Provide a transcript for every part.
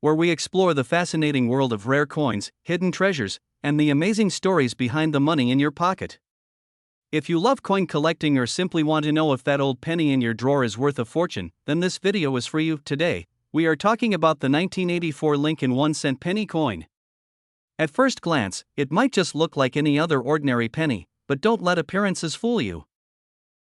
where we explore the fascinating world of rare coins, hidden treasures, and the amazing stories behind the money in your pocket. If you love coin collecting or simply want to know if that old penny in your drawer is worth a fortune, then this video is for you. Today, we are talking about the 1984 Lincoln 1-cent penny coin. At first glance, it might just look like any other ordinary penny, but don't let appearances fool you.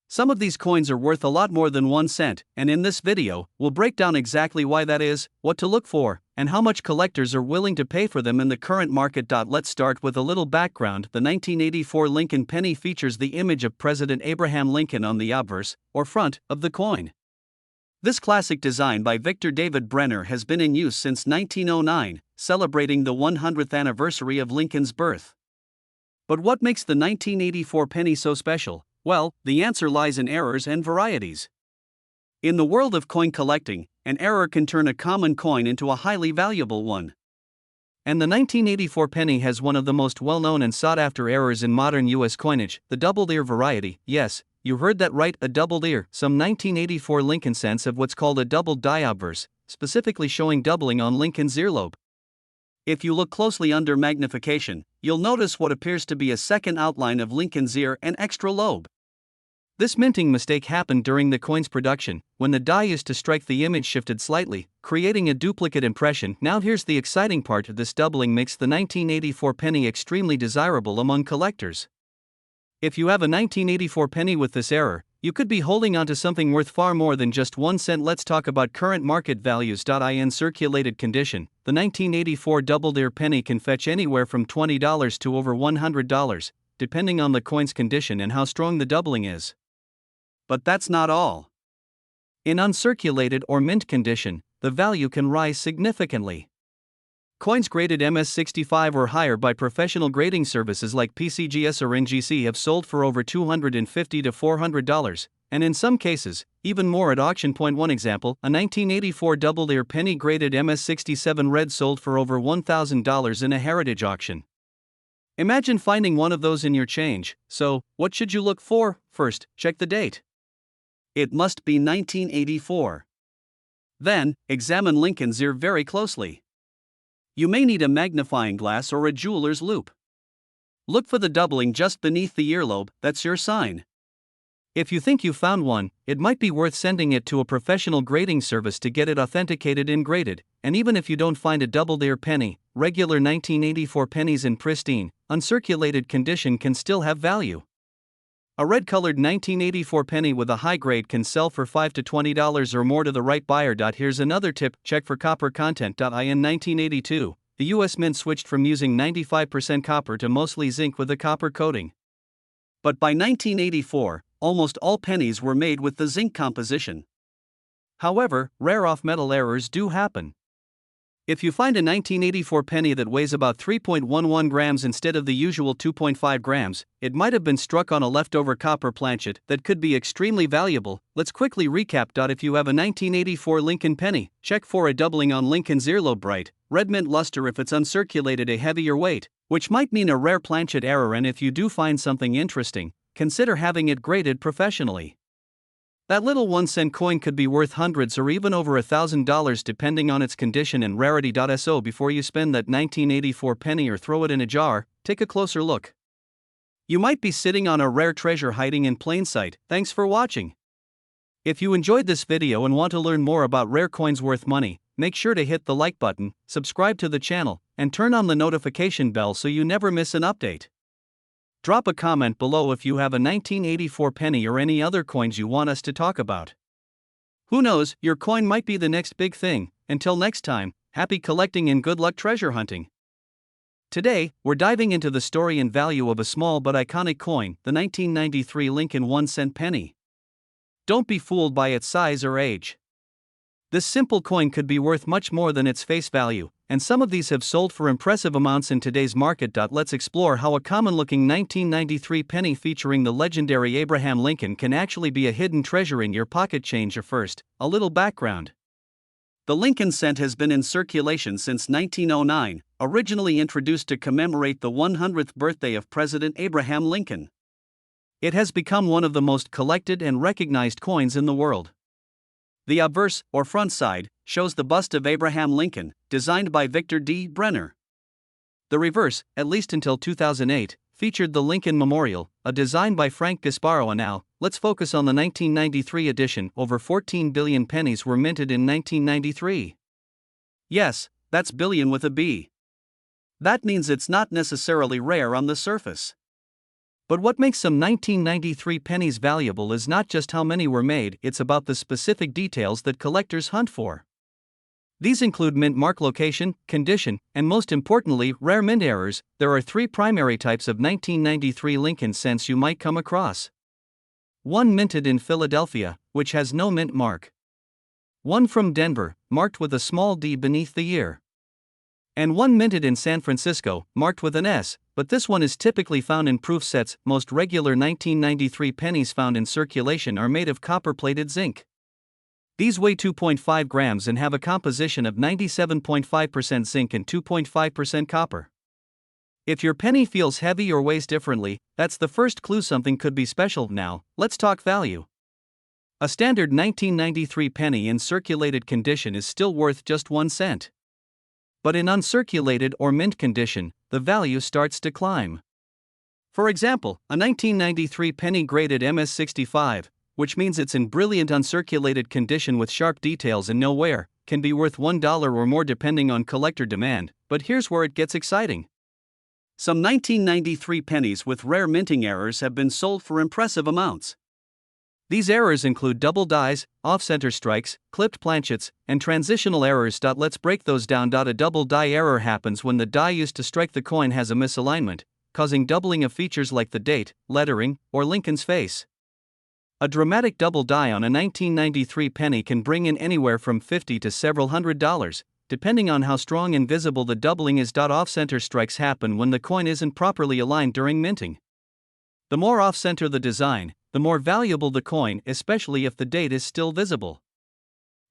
Some of these coins are worth a lot more than 1 cent, and in this video, we'll break down exactly why that is, what to look for, and how much collectors are willing to pay for them in the current market. Let's start with a little background. The 1984 Lincoln penny features the image of President Abraham Lincoln on the obverse, or front, of the coin. This classic design by Victor David Brenner has been in use since 1909, celebrating the 100th anniversary of Lincoln's birth. But what makes the 1984 penny so special? Well, the answer lies in errors and varieties. In the world of coin collecting, an error can turn a common coin into a highly valuable one. And the 1984 penny has one of the most well-known and sought-after errors in modern U.S. coinage, the doubled ear variety. Yes, you heard that right, a doubled ear. Some 1984 Lincoln cents have what's called a doubled die obverse, specifically showing doubling on Lincoln's earlobe. If you look closely under magnification, you'll notice what appears to be a second outline of Lincoln's ear and extra lobe. This minting mistake happened during the coin's production, when the die used to strike the image shifted slightly, creating a duplicate impression. Now here's the exciting part: this doubling makes the 1984 penny extremely desirable among collectors. If you have a 1984 penny with this error, you could be holding onto something worth far more than just 1 cent. Let's talk about current market values. In circulated condition, the 1984 doubled ear penny can fetch anywhere from $20 to over $100, depending on the coin's condition and how strong the doubling is. But that's not all. In uncirculated or mint condition, the value can rise significantly. Coins graded MS-65 or higher by professional grading services like PCGS or NGC have sold for over $250 to $400, and in some cases, even more at auction. One example, a 1984 doubled ear penny graded MS-67 red sold for over $1,000 in a heritage auction. Imagine finding one of those in your change. So, what should you look for? First, check the date. It must be 1984. Then, examine Lincoln's ear very closely. You may need a magnifying glass or a jeweler's loupe. Look for the doubling just beneath the earlobe. That's your sign. If you think you found one, it might be worth sending it to a professional grading service to get it authenticated and graded. And even if you don't find a doubled ear penny, regular 1984 pennies in pristine, uncirculated condition can still have value. A red-colored 1984 penny with a high grade can sell for $5 to $20 or more to the right buyer. Here's another tip: check for copper content. In 1982, the U.S. Mint switched from using 95% copper to mostly zinc with a copper coating. But by 1984, almost all pennies were made with the zinc composition. However, rare off-metal errors do happen. If you find a 1984 penny that weighs about 3.11 grams instead of the usual 2.5 grams, it might have been struck on a leftover copper planchet that could be extremely valuable. Let's quickly recap. If you have a 1984 Lincoln penny, check for a doubling on Lincoln's earlobe, bright red mint luster if it's uncirculated, a heavier weight, which might mean a rare planchet error, and if you do find something interesting, consider having it graded professionally. That little 1-cent coin could be worth hundreds or even over $1,000 depending on its condition and rarity. So before you spend that 1984 penny or throw it in a jar, take a closer look. You might be sitting on a rare treasure hiding in plain sight. Thanks for watching. If you enjoyed this video and want to learn more about rare coins worth money, make sure to hit the like button, subscribe to the channel, and turn on the notification bell so you never miss an update. Drop a comment below if you have a 1984 penny or any other coins you want us to talk about. Who knows, your coin might be the next big thing. Until next time, happy collecting and good luck treasure hunting. Today, we're diving into the story and value of a small but iconic coin, the 1993 Lincoln 1-cent penny. Don't be fooled by its size or age. This simple coin could be worth much more than its face value, and some of these have sold for impressive amounts in today's market. Let's explore how a common-looking 1993 penny featuring the legendary Abraham Lincoln can actually be a hidden treasure in your pocket. Change. First, a little background. The Lincoln cent has been in circulation since 1909, originally introduced to commemorate the 100th birthday of President Abraham Lincoln. It has become one of the most collected and recognized coins in the world. The obverse, or front side, shows the bust of Abraham Lincoln, designed by Victor D. Brenner. The reverse, at least until 2008, featured the Lincoln Memorial, a design by Frank Gasparo. And now, let's focus on the 1993 edition. Over 14 billion pennies were minted in 1993. Yes, that's billion with a B. That means it's not necessarily rare on the surface. But what makes some 1993 pennies valuable is not just how many were made, it's about the specific details that collectors hunt for. These include mint mark location, condition, and most importantly, rare mint errors. There are three primary types of 1993 Lincoln cents you might come across. One minted in Philadelphia, which has no mint mark. One from Denver, marked with a small D beneath the year. And one minted in San Francisco, marked with an S, but this one is typically found in proof sets. Most regular 1993 pennies found in circulation are made of copper-plated zinc. These weigh 2.5 grams and have a composition of 97.5% zinc and 2.5% copper. If your penny feels heavy or weighs differently, that's the first clue something could be special. Now, let's talk value. A standard 1993 penny in circulated condition is still worth just 1 cent. But in uncirculated or mint condition, the value starts to climb. For example, a 1993 penny graded MS65, which means it's in brilliant uncirculated condition with sharp details and no wear, can be worth $1 or more depending on collector demand. But here's where it gets exciting. Some 1993 pennies with rare minting errors have been sold for impressive amounts. These errors include double dies, off-center strikes, clipped planchets, and transitional errors. Let's break those down. A double die error happens when the die used to strike the coin has a misalignment, causing doubling of features like the date, lettering, or Lincoln's face. A dramatic double die on a 1993 penny can bring in anywhere from $50 to several $100, depending on how strong and visible the doubling is. Off-center strikes happen when the coin isn't properly aligned during minting. The more off-center the design, the more valuable the coin, especially if the date is still visible.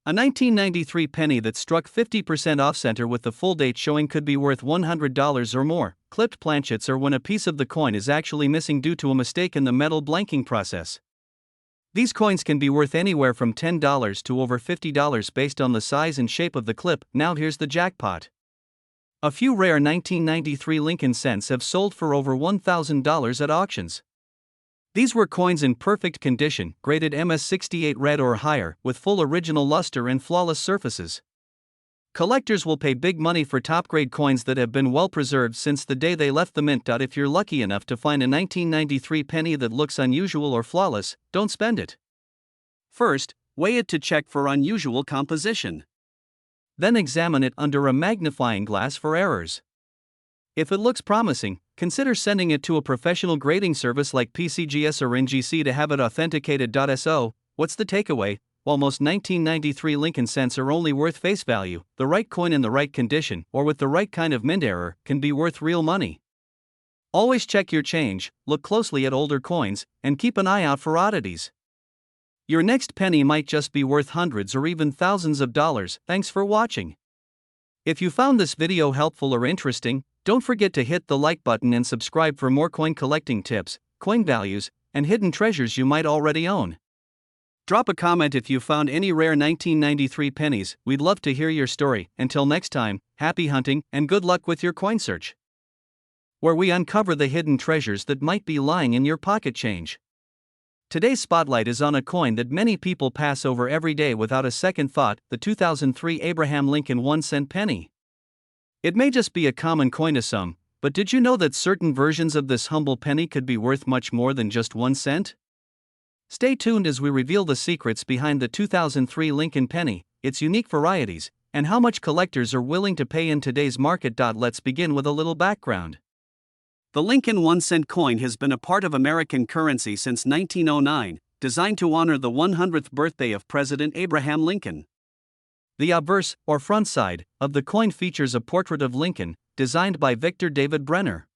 A 1993 penny that struck 50% off-center with the full date showing could be worth $100 or more. Clipped planchets are when a piece of the coin is actually missing due to a mistake in the metal blanking process. These coins can be worth anywhere from $10 to over $50 based on the size and shape of the clip. Now here's the jackpot. A few rare 1993 Lincoln cents have sold for over $1,000 at auctions. These were coins in perfect condition, graded MS68 red or higher, with full original luster and flawless surfaces. Collectors will pay big money for top-grade coins that have been well preserved since the day they left the mint. If you're lucky enough to find a 1993 penny that looks unusual or flawless, don't spend it. First, weigh it to check for unusual composition. Then examine it under a magnifying glass for errors. If it looks promising, consider sending it to a professional grading service like PCGS or NGC to have it authenticated. So, what's the takeaway? While most 1993 Lincoln cents are only worth face value, the right coin in the right condition, or with the right kind of mint error, can be worth real money. Always check your change, look closely at older coins, and keep an eye out for oddities. Your next penny might just be worth hundreds or even thousands of dollars. Thanks for watching. If you found this video helpful or interesting, don't forget to hit the like button and subscribe for more coin collecting tips, coin values, and hidden treasures you might already own. Drop a comment if you found any rare 1993 pennies. We'd love to hear your story. Until next time, happy hunting and good luck with your coin search, where we uncover the hidden treasures that might be lying in your pocket change. Today's spotlight is on a coin that many people pass over every day without a second thought, the 2003 Abraham Lincoln 1-cent penny. It may just be a common coin to some, but did you know that certain versions of this humble penny could be worth much more than just 1 cent? Stay tuned as we reveal the secrets behind the 2003 Lincoln penny, its unique varieties, and how much collectors are willing to pay in today's market. Let's begin with a little background. The Lincoln 1-cent coin has been a part of American currency since 1909, designed to honor the 100th birthday of President Abraham Lincoln. The obverse, or front side, of the coin features a portrait of Lincoln, designed by Victor David Brenner.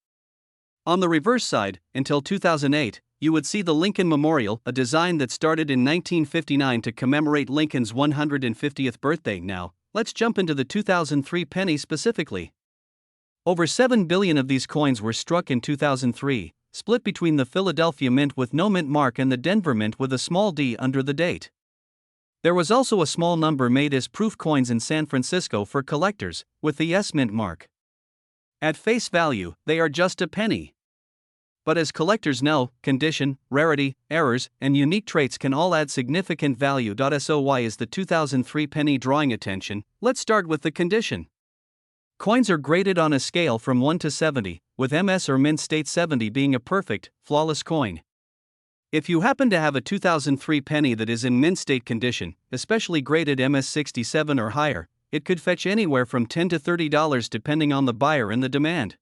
On the reverse side, until 2008, you would see the Lincoln Memorial, a design that started in 1959 to commemorate Lincoln's 150th birthday. Now, let's jump into the 2003 penny specifically. Over 7 billion of these coins were struck in 2003, split between the Philadelphia Mint with no mint mark and the Denver Mint with a small d under the date. There was also a small number made as proof coins in San Francisco for collectors, with the S mint mark. At face value, they are just a penny. But as collectors know, condition, rarity, errors, and unique traits can all add significant value. So why is the 2003 penny drawing attention? Let's start with the condition. Coins are graded on a scale from 1 to 70, with MS or mint state 70 being a perfect, flawless coin. If you happen to have a 2003 penny that is in mint state condition, especially graded MS 67 or higher, it could fetch anywhere from $10 to $30 depending on the buyer and the demand.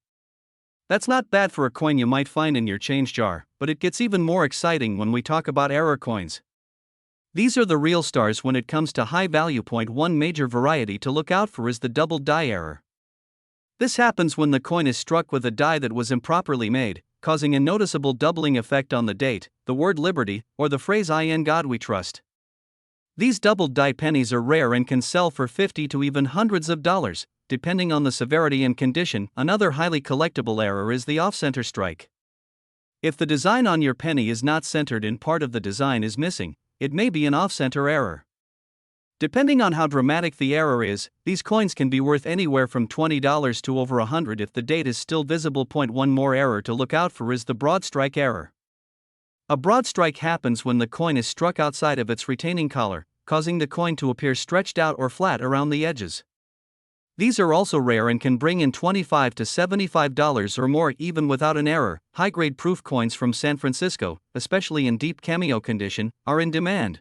That's not bad for a coin you might find in your change jar, but it gets even more exciting when we talk about error coins. These are the real stars when it comes to high value. One major variety to look out for is the double die error. This happens when the coin is struck with a die that was improperly made, causing a noticeable doubling effect on the date, the word liberty, or the phrase "In God we trust." These doubled die pennies are rare and can sell for $50 to even hundreds of dollars, depending on the severity and condition. Another highly collectible error is the off-center strike. If the design on your penny is not centered and part of the design is missing, it may be an off-center error. Depending on how dramatic the error is, these coins can be worth anywhere from $20 to over $100 if the date is still visible. One more error to look out for is the broad strike error. A broad strike happens when the coin is struck outside of its retaining collar, causing the coin to appear stretched out or flat around the edges. These are also rare and can bring in $25 to $75 or more even without an error. High-grade proof coins from San Francisco, especially in deep cameo condition, are in demand.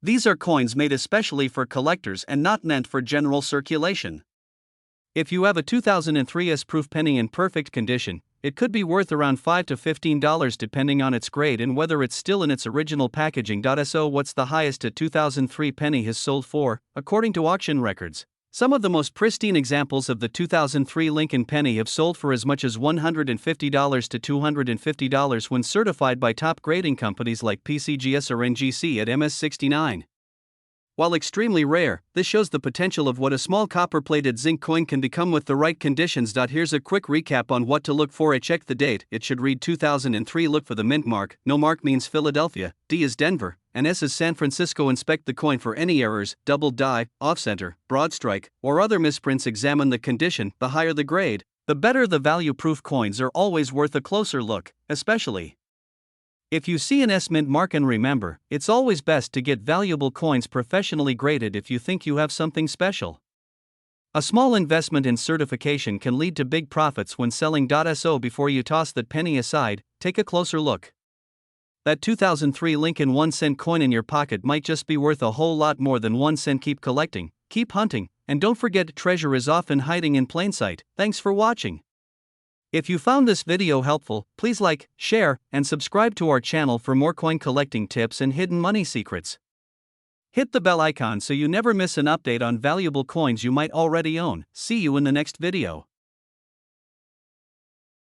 These are coins made especially for collectors and not meant for general circulation. If you have a 2003 S-proof penny in perfect condition, it could be worth around $5 to $15 depending on its grade and whether it's still in its original packaging. So what's the highest a 2003 penny has sold for, according to auction records? Some of the most pristine examples of the 2003 Lincoln penny have sold for as much as $150 to $250 when certified by top grading companies like PCGS or NGC at MS69. While extremely rare, this shows the potential of what a small copper-plated zinc coin can become with the right conditions. Here's a quick recap on what to look for. Check the date, it should read 2003. Look for the mint mark, no mark means Philadelphia, D is Denver, and S is San Francisco. Inspect the coin for any errors, double die, off-center, broad strike, or other misprints. Examine the condition. The higher the grade, the better the value. Proof coins are always worth a closer look, especially if you see an S mint mark. And remember, it's always best to get valuable coins professionally graded if you think you have something special. A small investment in certification can lead to big profits when selling. So before you toss that penny aside, take a closer look. That 2003 Lincoln 1-cent coin in your pocket might just be worth a whole lot more than 1 cent. Keep collecting, keep hunting, and don't forget, treasure is often hiding in plain sight. Thanks for watching. If you found this video helpful, please like, share, and subscribe to our channel for more coin collecting tips and hidden money secrets. Hit the bell icon so you never miss an update on valuable coins you might already own. See you in the next video.